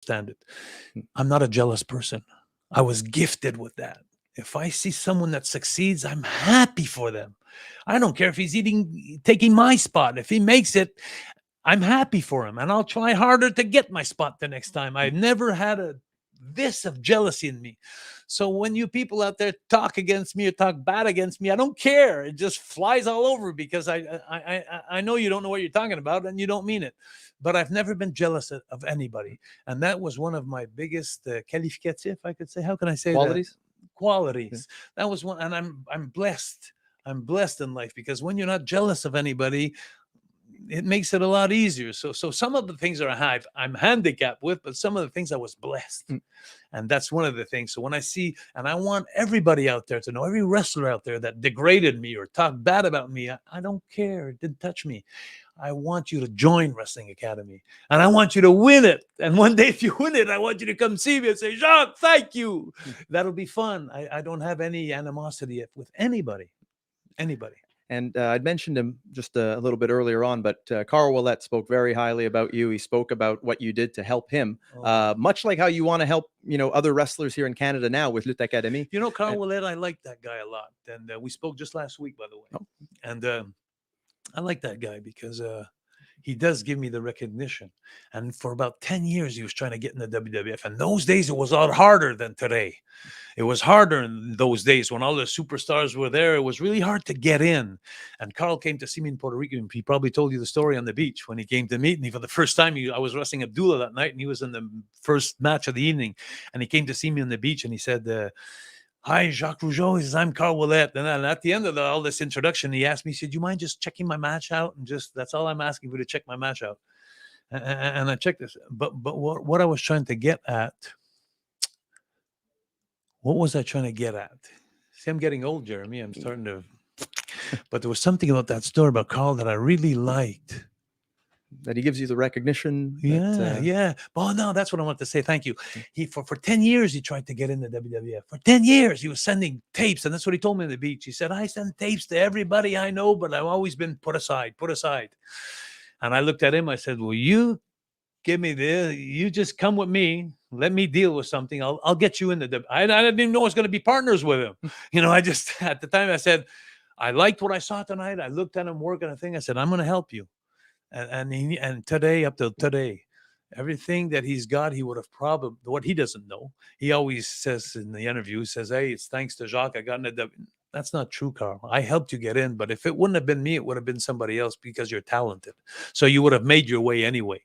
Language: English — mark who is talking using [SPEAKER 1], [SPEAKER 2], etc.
[SPEAKER 1] understand it. I'm not a jealous person. I was gifted with that. If I see someone that succeeds, I'm happy for them. I don't care if he's taking my spot. If he makes it, I'm happy for him, and I'll try harder to get my spot the next time. I never had this of jealousy in me. So when you people out there talk against me or talk bad against me, I don't care. It just flies all over because I know you don't know what you're talking about and you don't mean it. But I've never been jealous of anybody, and that was one of my biggest qualificatif, I could say. How can I say
[SPEAKER 2] Qualities?
[SPEAKER 1] Qualities. That was one, and I'm blessed. I'm blessed in life because when you're not jealous of anybody, it makes it a lot easier. So some of the things I'm handicapped with, but some of the things I was blessed. And that's one of the things. So when I see, and I want everybody out there to know, every wrestler out there that degraded me or talked bad about me, I don't care. It didn't touch me. I want you to join Wrestling Academy, and I want you to win it. And one day, if you win it, I want you to come see me and say, Jacques, thank you. That'll be fun. I don't have any animosity with anybody.
[SPEAKER 2] And I'd mentioned him just a little bit earlier on, but Carl Ouellet spoke very highly about you. He spoke about what you did to help him, much like how you want to help, other wrestlers here in Canada now with Lutte Academy.
[SPEAKER 1] Carl Ouellet, I like that guy a lot. And we spoke just last week, by the way. Oh. And I like that guy because he does give me the recognition. And for about 10 years, he was trying to get in the WWF. And those days, it was a lot harder than today. It was harder in those days when all the superstars were there. It was really hard to get in. And Carl came to see me in Puerto Rico. And he probably told you the story on the beach when he came to meet me for the first time. I was wrestling Abdullah that night, and he was in the first match of the evening. And he came to see me on the beach, and he said, hi, Jacques Rougeau. He says, I'm Carl Ouellet. And then at the end of all this introduction, he asked me, he said, do you mind just checking my match out? And that's all I'm asking for, to check my match out. And I checked this. But what I was trying to get at, what was I trying to get at? See, I'm getting old, Jeremy. I'm starting to, but there was something about that story about Carl that I really liked.
[SPEAKER 2] That he gives you the recognition.
[SPEAKER 1] Yeah. Well, no, that's what I want to say. Thank you. He for 10 years he tried to get in the WWF. For 10 years he was sending tapes, and that's what he told me on the beach. He said, I send tapes to everybody I know, but I've always been put aside. And I looked at him. I said, well, you give me this. You just come with me. Let me deal with something. I'll get you in the WWF. I didn't even know I was going to be partners with him. I just, at the time I said, I liked what I saw tonight. I looked at him working a thing. I said, I'm going to help you. And today, up till today, everything that he's got, he would have probably, what he doesn't know, he always says in the interview, says, hey, it's thanks to Jacques I got in the That's not true, Carl. I helped you get in, but if it wouldn't have been me, it would have been somebody else because you're talented. So you would have made your way anyway.